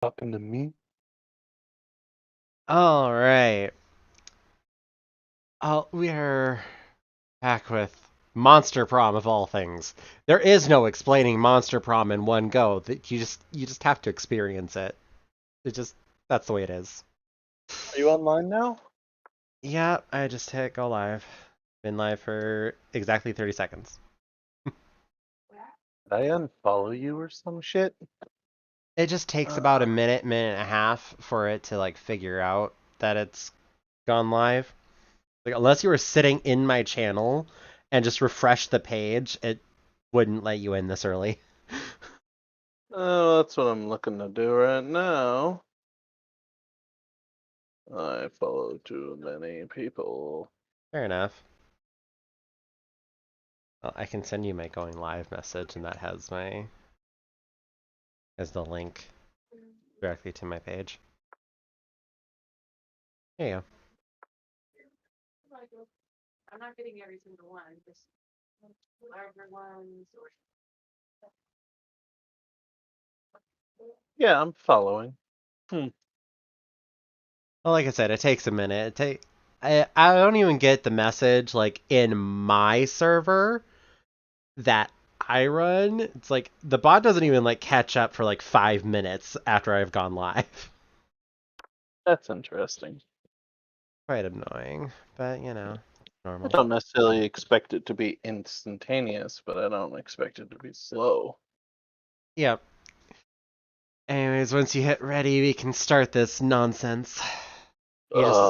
Talking to me? All right. We are back with Monster Prom of all things. There is no explaining Monster Prom in one go. That you just have to experience it. It just That's the way it is. Are you online now? Yeah, I just hit go live. Been live for exactly 30 seconds. Did I unfollow you or some shit? It just takes Uh, about a minute, minute and a half for it to like figure out that it's gone live. Like unless you were sitting in my channel and just refresh the page, it wouldn't let you in this early. oh, that's what I'm looking to do right now. I follow too many people. Fair enough. Well, I can send you my going live message, and that has the link directly to my page. There you go. I'm not getting every single one, just larger ones or. Yeah, I'm following. Well, like I said, it takes a minute. I don't even get the message like in my server that I run. It's like the bot doesn't even like catch up for like 5 minutes after I've gone live. That's interesting. Quite annoying, but I normal. don't necessarily expect it to be instantaneous, but I don't expect it to be slow. Yep. Anyways, once you hit ready, we can start this nonsense. You just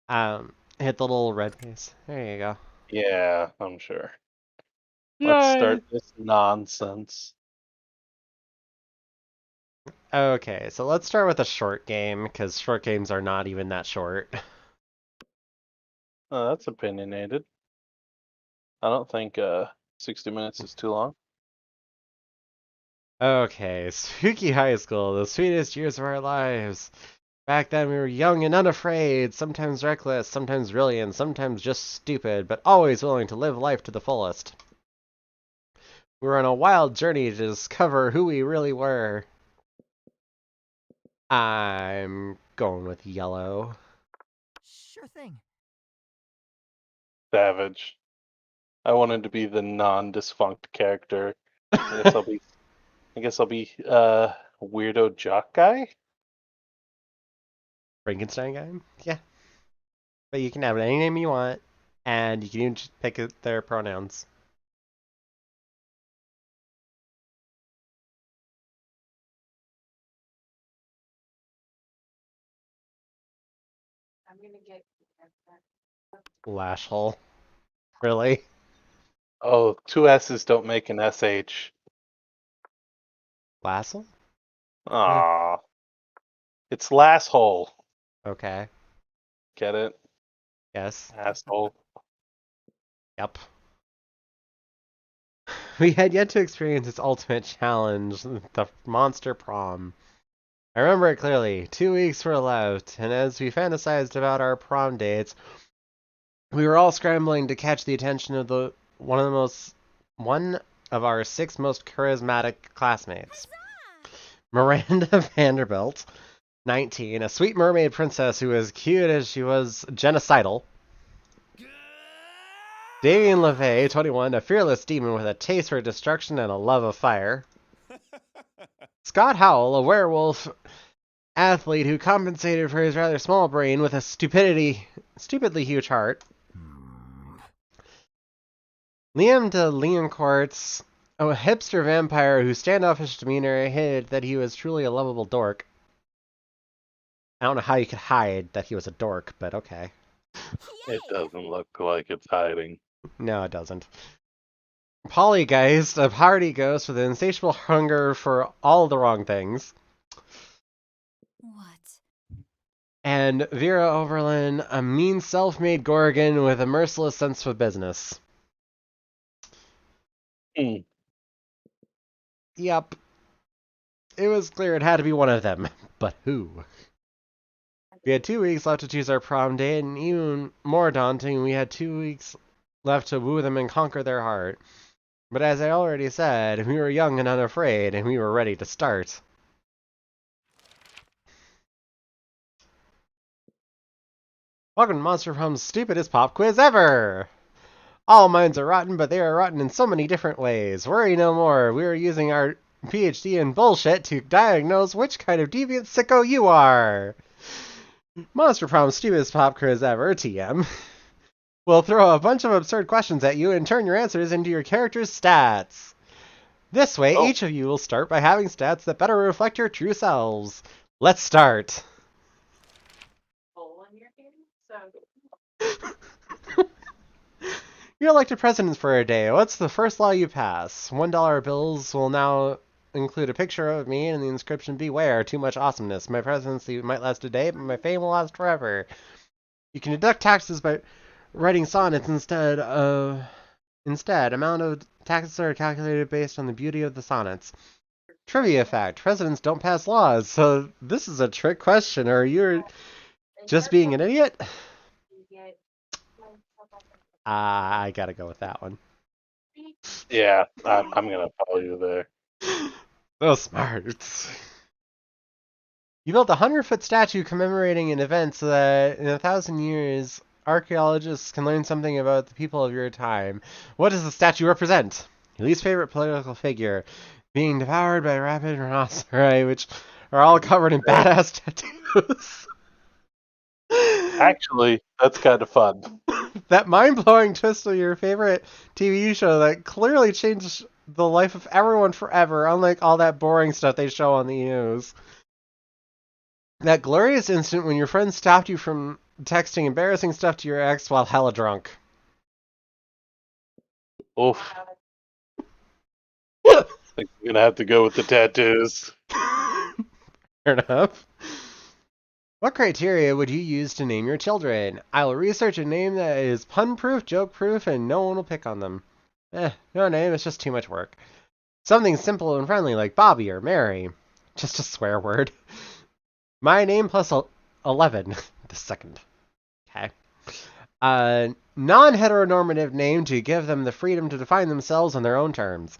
Ugh. hit the little red piece. There you go. Yeah, I'm sure. Let's Yay! start this nonsense. Okay, so let's start with a short game, because short games are not even that short. Oh, that's opinionated. I don't think 60 minutes is too long. Okay, Spooky High School, the sweetest years of our lives. Back then we were young and unafraid, sometimes reckless, sometimes brilliant, sometimes just stupid, but always willing to live life to the fullest. We were on a wild journey to discover who we really were. I'm going with yellow. Sure thing. Savage. I wanted to be the non-defunct character. I guess I'll be I guess I'll be weirdo jock guy. Frankenstein guy? Yeah. But you can have any name you want, and you can even just pick their pronouns. I'm gonna get. Lashhole. Really? Oh, two S's don't make an SH. Lassel? Eh, Ah, it's lasshole. okay. Get it? Yes. Asshole. Yep. We had yet to experience its ultimate challenge, the monster prom. I remember it clearly. 2 weeks were left, and as we fantasized about our prom dates, we were all scrambling to catch the attention of the one of our six most charismatic classmates. Miranda Vanderbilt, 19, a sweet mermaid princess who was cute as she was genocidal. Damien LaVey, 21, a fearless demon with a taste for destruction and a love of fire. Scott Howell, a werewolf athlete who compensated for his rather small brain with a stupidly huge heart. Liam de Leoncourt's a hipster vampire whose standoffish demeanor hid that he was truly a lovable dork. I don't know how you could hide that he was a dork, but okay. It doesn't look like it's hiding. No, it doesn't. Polygeist, a party ghost with an insatiable hunger for all the wrong things. What? And Vera Overland, a mean self-made Gorgon with a merciless sense of business. Hmm. Yep. It was clear it had to be one of them. But who? We had 2 weeks left to choose our prom date, and even more daunting, we had 2 weeks left to woo them and conquer their heart. But as I already said, we were young and unafraid, and we were ready to start. Welcome to Monster Prom's stupidest pop quiz ever! All minds are rotten, but they are rotten in so many different ways. Worry no more. We are using our PhD in bullshit to diagnose which kind of deviant sicko you are. Monster Prom's stupidest pop quiz ever, TM. We'll throw a bunch of absurd questions at you and turn your answers into your character's stats. This way, each of you will start by having stats that better reflect your true selves. Let's start. Hole in your game. So You're elected president for a day. What's the first law you pass? $1 bills will now include a picture of me and the inscription, "Beware, too much awesomeness. My presidency might last a day, but my fame will last forever." You can deduct taxes by writing sonnets instead. Amount of taxes are calculated based on the beauty of the sonnets. Trivia fact: presidents don't pass laws, so this is a trick question. Are you just being an idiot? I gotta go with that one. Yeah, I'm gonna follow you there. So smart. You built a 100-foot statue commemorating an event so that in 1,000 years, archaeologists can learn something about the people of your time. What does the statue represent? Your least favorite political figure. Being devoured by rabid rhinoceri, which are all covered in badass tattoos. Actually, that's kind of fun. That mind-blowing twist of your favorite TV show that clearly changed the life of everyone forever, unlike all that boring stuff they show on the news. That glorious instant when your friend stopped you from texting embarrassing stuff to your ex while hella drunk. Oof. I think I'm gonna have to go with the tattoos. Fair enough. What criteria would you use to name your children? I will research a name that is pun-proof, joke-proof, and no one will pick on them. No name, it's just too much work. Something simple and friendly like Bobby or Mary. Just a swear word. My name plus 11. The second. Okay. Non-heteronormative name to give them the freedom to define themselves on their own terms.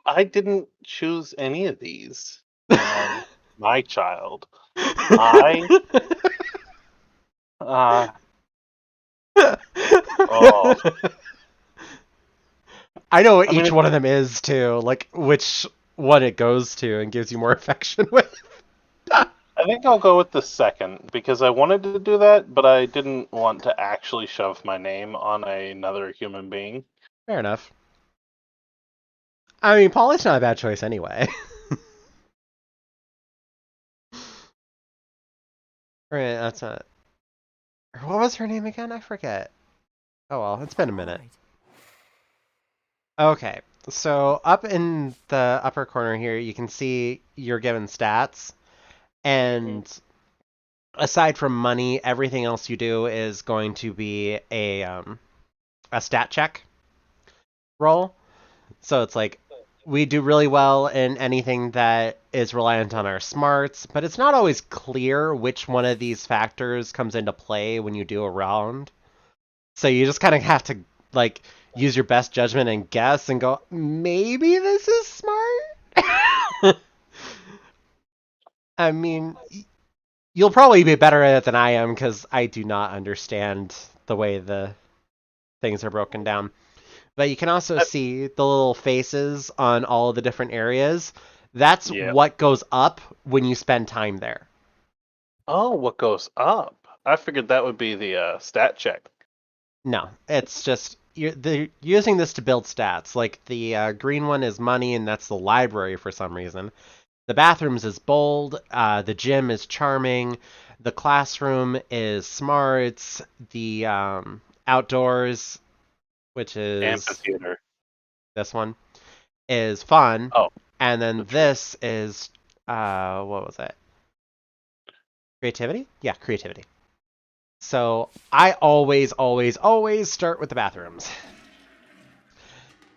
I didn't choose any of these. My child. I oh. I know what I mean, each one of them is too, like which one it goes to and gives you more affection with. I think I'll go with the second because I wanted to do that, but I didn't want to actually shove my name on another human being. Fair enough. I mean, Polly's not a bad choice anyway. Right, that's not. What was her name again? I forget. Oh well, it's been a minute. Okay, so up in the upper corner here, you can see you're given stats, and aside from money, everything else you do is going to be a stat check roll. So it's like we do really well in anything that is reliant on our smarts, but it's not always clear which one of these factors comes into play when you do a round. So you just kind of have to like use your best judgment and guess and go, maybe this is smart. I mean, you'll probably be better at it than I am because I do not understand the way the things are broken down. But you can also see the little faces on all of the different areas. That's what goes up when you spend time there. Oh, what goes up? I figured that would be the stat check. No, it's just they're using this to build stats. Like the green one is money, and that's the library for some reason. The bathrooms is bold. The gym is charming. The classroom is smarts. The outdoors, which is Amphitheater. this one, is fun. Oh. And then this is, what was it? Creativity? Yeah, creativity. So I always, always, always start with the bathrooms.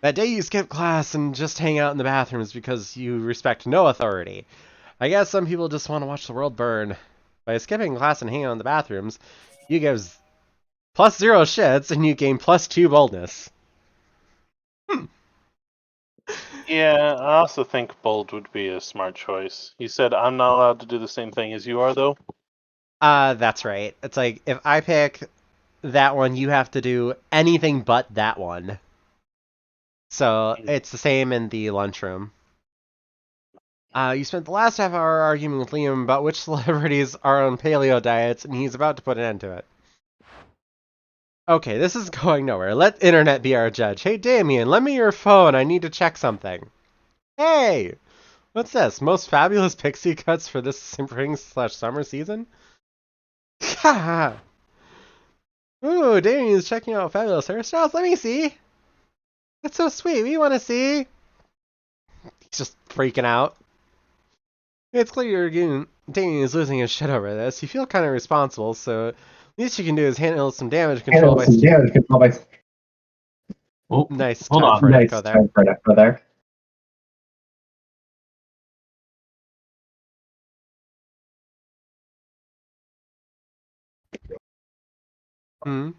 That day you skip class and just hang out in the bathrooms because you respect no authority. I guess some people just want to watch the world burn. By skipping class and hanging out in the bathrooms, you give +0 shits and you gain +2 boldness. Yeah, I also think bold would be a smart choice. You said I'm not allowed to do the same thing as you are, though? That's right. It's like, if I pick that one, you have to do anything but that one. So, it's the same in the lunchroom. You spent the last half hour arguing with Liam about which celebrities are on paleo diets, and he's about to put an end to it. Okay, this is going nowhere. Let internet be our judge. Hey, Damien, lend me your phone. I need to check something. Hey! What's this? Most fabulous pixie cuts for this spring/summer season? Haha! Ooh, Damien's checking out fabulous hairstyles. Let me see. That's so sweet. We want to see. He's just freaking out. It's clear Damien is losing his shit over this. You feel kind of responsible, so least you can do is handle some damage control by... Oh, Nice hold time on. for an echo there. Hmm?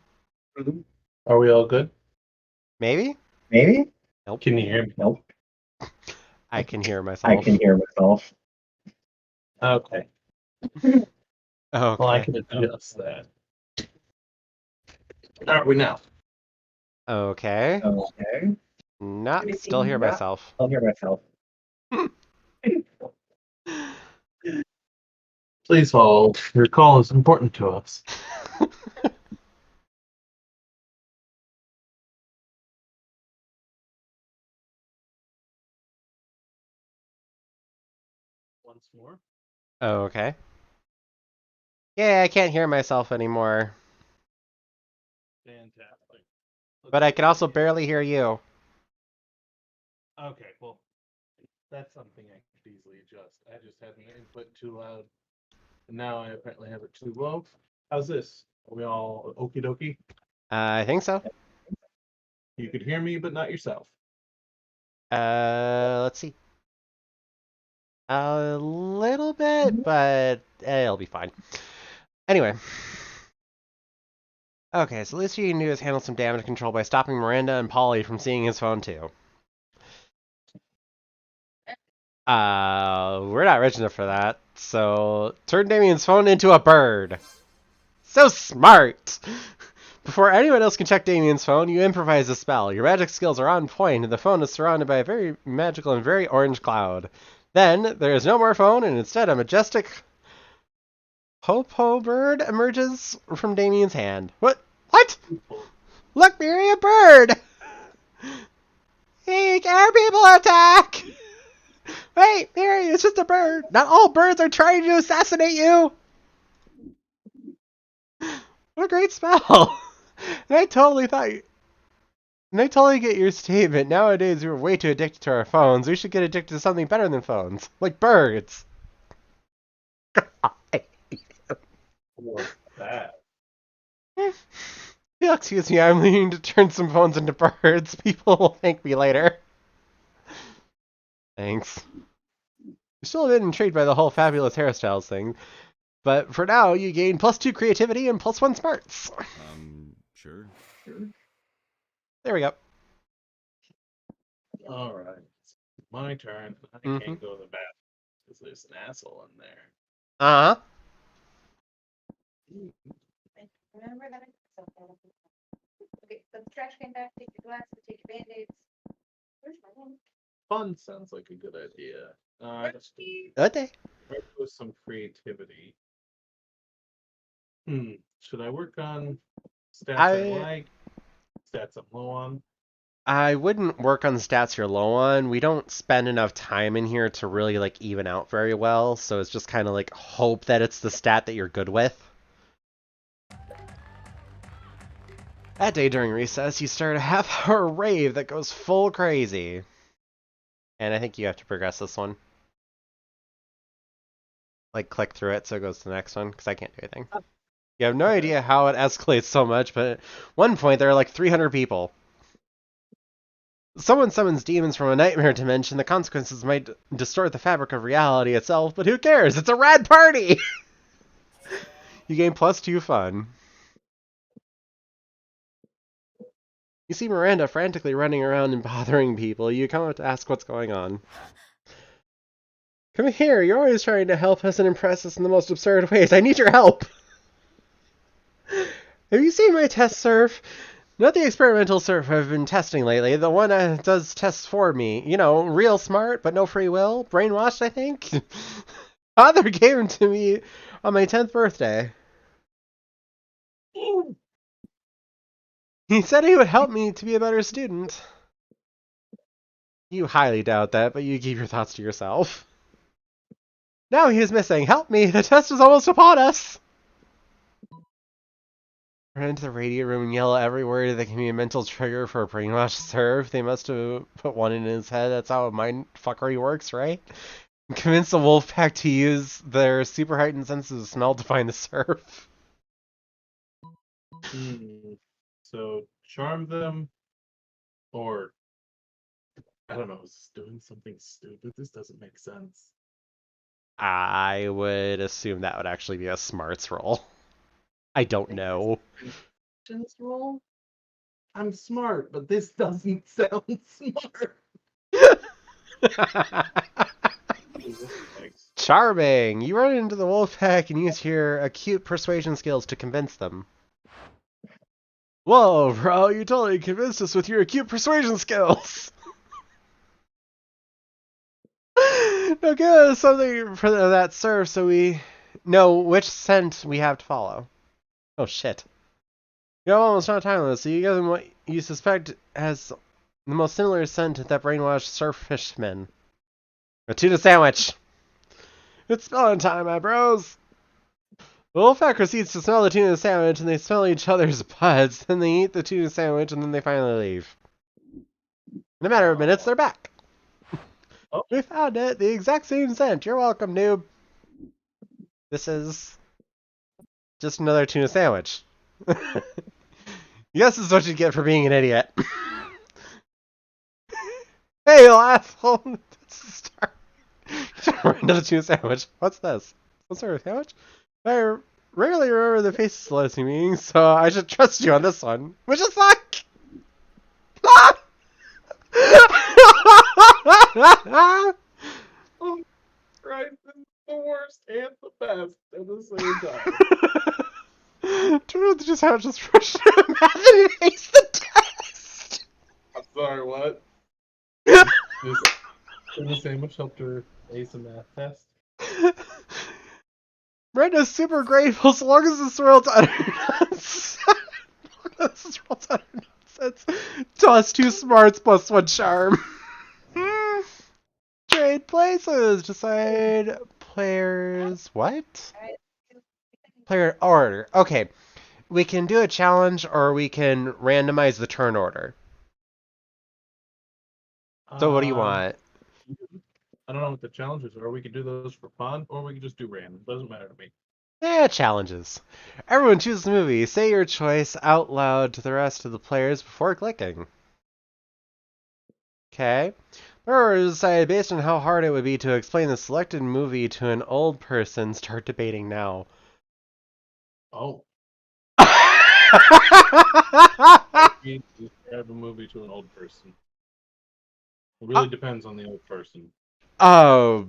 Are we all good? Maybe? Maybe? Nope. Can you hear me? Nope. I can hear I myself. can hear myself. Okay. Well, I Okay. can adjust that. Are we now? Okay. Okay. Not still hear myself. I'll hear myself. Please hold. Your call is important to us. Once more. Okay. Yeah, I can't hear myself anymore. Fantastic. But I can also barely hear you. Okay, well, that's something I could easily adjust. I just had an input too loud, and now I apparently have it too low. How's this? Are we all okie dokie? I think so. You could hear me, but not yourself. Let's see. A little bit, but it'll be fine. Anyway. Okay, so the least you can do is handle some damage control by stopping Miranda and Polly from seeing his phone too. We're not rich enough for that, so turn Damien's phone into a bird. So smart! Before anyone else can check Damien's phone, you improvise a spell. Your magic skills are on point, and the phone is surrounded by a very magical and very orange cloud. Then, there is no more phone, and instead a majestic Ho-Po bird emerges from Damien's hand. What? What? Look, Mary, a bird! Hey, our people attack! Wait, Mary, it's just a bird. Not all birds are trying to assassinate you! What a great spell! And I totally thought you... And I totally get your statement. Nowadays, we're way too addicted to our phones. We should get addicted to something better than phones. Like birds. What's that? Yeah, excuse me, I'm leaving to turn some phones into birds. People will thank me later. Thanks. You're still a bit intrigued by the whole fabulous hairstyles thing, but for now, you gain +2 creativity and +1 smarts. Sure. There we go. All right. My turn. I can't go to the bathroom because there's an asshole in there. Uh-huh. Remember that? Okay, put the trash can back, take your glasses, take your Band-Aids. Where's my one? Fun sounds like a good idea. Okay. With some creativity. Should I work on stats I like, stats I'm low on? I wouldn't work on the stats you're low on. We don't spend enough time in here to really like even out very well, so it's just kind of like hope that it's the stat that you're good with. That day during recess, you start a half-hour rave that goes full crazy. And I think you have to progress this one. Like, click through it so it goes to the next one, because I can't do anything. You have no idea how it escalates so much, but at one point there are like 300 people. Someone summons demons from a nightmare dimension. The consequences might distort the fabric of reality itself, but who cares? It's a rad party! You gain +2 fun. You see Miranda frantically running around and bothering people. You come up to ask what's going on. Come here, you're always trying to help us and impress us in the most absurd ways. I need your help. Have you seen my test surf? Not the experimental surf I've been testing lately, the one that does tests for me. You know, real smart, but no free will. Brainwashed, I think. Father gave him to me on my 10th birthday. He said he would help me to be a better student. You highly doubt that, but you keep your thoughts to yourself. Now he is missing. Help me! The test is almost upon us! Run into the radio room and yell every word that can be a mental trigger for a brainwashed serve. They must have put one in his head. That's how mind fuckery works, right? Convince the wolf pack to use their super heightened senses of smell to find the serve. So charm them, or I don't know, doing something stupid. This doesn't make sense. I would assume that would actually be a smarts roll. I don't know. Roll? I'm smart, but this doesn't sound smart. Charming! You run into the wolf pack and use your acute persuasion skills to convince them. Whoa, bro, you totally convinced us with your acute persuasion skills! Now give us something for that serve so we know which scent we have to follow. Oh shit. You have almost no time limit, so you give them what you suspect has the most similar scent to that brainwashed surf fishman. A tuna sandwich! It's spelling time, my bros! The wolfpack proceeds to smell the tuna sandwich, and they smell each other's buds. Then they eat the tuna sandwich, and then they finally leave. In a matter of minutes, they're back. Oh. We found it! The exact same scent! You're welcome, noob! This is just another tuna sandwich. Yes, this is what you get for being an idiot. Hey, you asshole! That's the start. Another tuna sandwich. What's this? What sort of sandwich? I rarely remember the faces listening me, so I should trust you on this one. Wish us luck! Oh, Christ, this is the worst and the best at the same time. Turns just how just fresh math and ace the test. I'm sorry, what? This tuna sandwich helped her ace a math test. Brenda's super grateful so long as this world's utter nonsense. Toss 2 smarts plus 1 charm. Trade places. Decide players. What? Player order. Okay. We can do a challenge or we can randomize the turn order. So what do you want? I don't know what the challenges are. We could do those for fun, or we could just do random. Doesn't matter to me. Challenges. Everyone chooses a movie. Say your choice out loud to the rest of the players before clicking. Okay. Or decide based on how hard it would be to explain the selected movie to an old person. Start debating now. Oh. Describe a movie to an old person. It really depends on the old person. I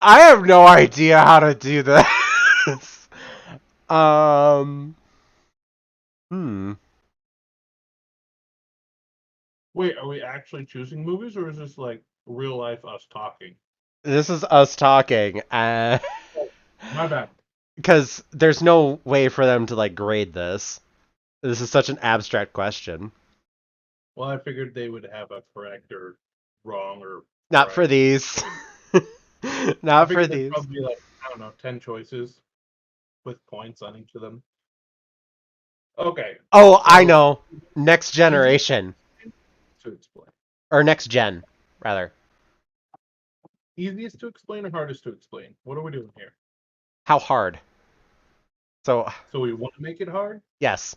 have no idea how to do this. Wait, are we actually choosing movies, or is this like real life us talking? This is us talking. My bad. Because there's no way for them to like grade this. This is such an abstract question. Well, I figured they would have a correct or wrong or Not right. for these. Not for these. Probably like, I don't know, 10 choices with points on each of them. Okay. Oh, so, I know. Next generation. To explain. Or next gen, rather. Easiest to explain or hardest to explain? What are we doing here? How hard? So we want to make it hard? Yes.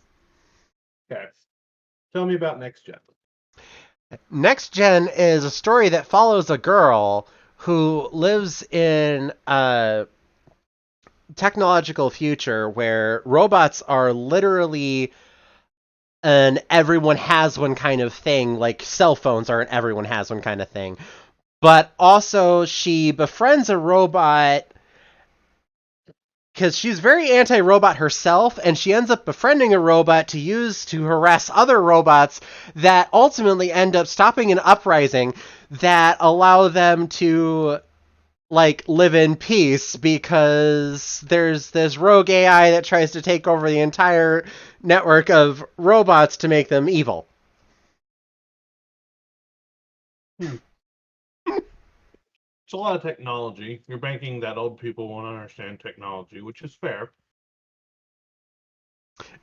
Okay. Tell me about Next Gen. Next Gen is a story that follows a girl who lives in a technological future where robots are literally an everyone has one kind of thing, like cell phones are an everyone has one kind of thing. but also she befriends a robot because she's very anti-robot herself, and she ends up befriending a robot to use to harass other robots that ultimately end up stopping an uprising that allow them to live in peace because there's this rogue AI that tries to take over the entire network of robots to make them evil. It's a lot of technology. You're banking that old people won't understand technology, which is fair.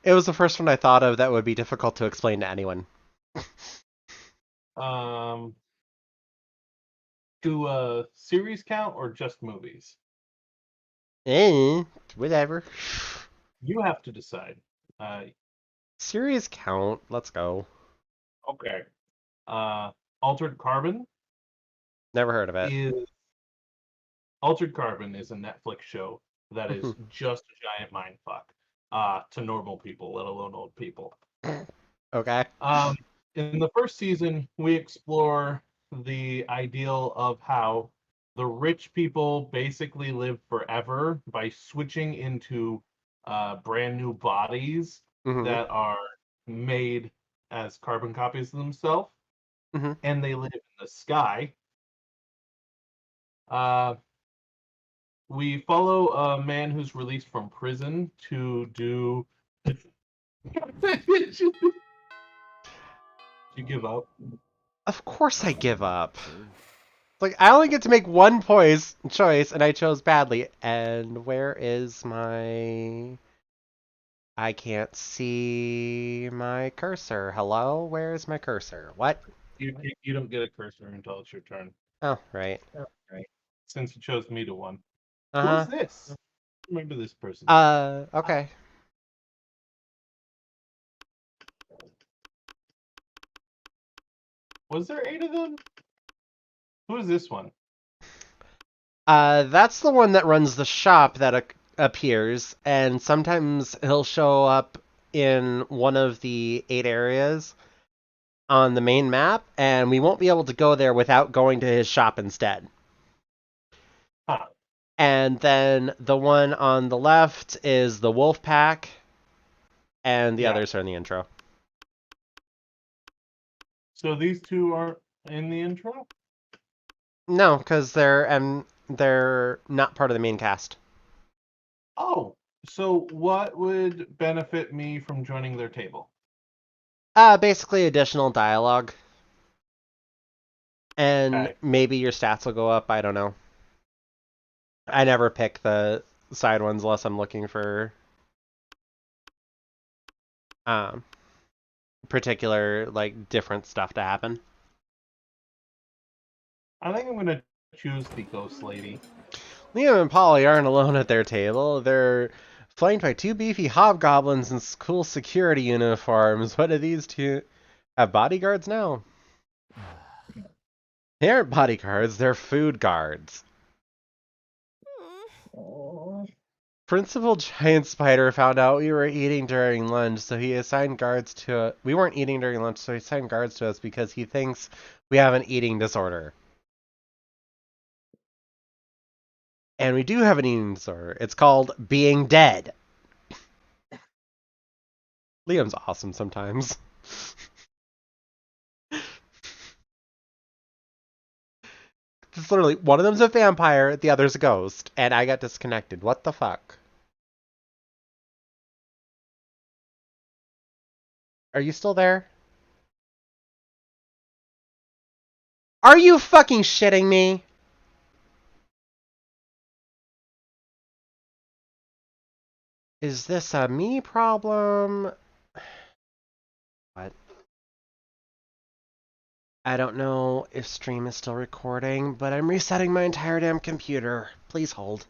It was the first one I thought of that would be difficult to explain to anyone. Do a series count or just movies? Whatever. You have to decide. Series count. Let's go. Okay. Uh, Altered Carbon Never heard of it. is Altered Carbon is a Netflix show that is just a giant mindfuck to normal people, let alone old people. Okay. In the first season, we explore the ideal of how the rich people basically live forever by switching into brand new bodies Mm-hmm. that are made as carbon copies of themselves, Mm-hmm. and they live in the sky. Uh, we follow a man who's released from prison to do. You give up? Of course I give up. I only get to make one choice, and I chose badly. And where is my... I can't see my cursor. Hello? Where is my cursor? What? You don't get a cursor until it's your turn. Oh, right. Right. Since you chose me to one. Who's Uh-huh. this? Remember this person. Okay. Was there 8 of them? Who is this one? That's the one that runs the shop that appears, and sometimes he'll show up in one of the 8 areas on the main map, and we won't be able to go there without going to his shop instead. Huh. And then the one on the left is the wolf pack, and the others are in the intro. So these two aren't in the intro? No, because they're not part of the main cast. Oh, so what would benefit me from joining their table? Basically additional dialogue. And Okay. maybe your stats will go up, I don't know. I never pick the side ones unless I'm looking for um particular different stuff to happen. I think I'm gonna choose the ghost lady. Liam and Polly aren't alone at their table. They're flanked by 2 beefy hobgoblins in cool security uniforms. What do these two have bodyguards now? They aren't bodyguards, they're food guards. Principal Giant Spider found out we were eating during lunch, so he assigned guards to... We weren't eating during lunch, so he assigned guards to us because he thinks we have an eating disorder. And we do have an eating disorder. It's called being dead. Liam's awesome sometimes. It's literally, one of them's a vampire, the other's a ghost, and I got disconnected. What the fuck? Are you still there? Are you fucking shitting me? Is this a me problem? What? I don't know if stream is still recording, but I'm resetting my entire damn computer. Please hold.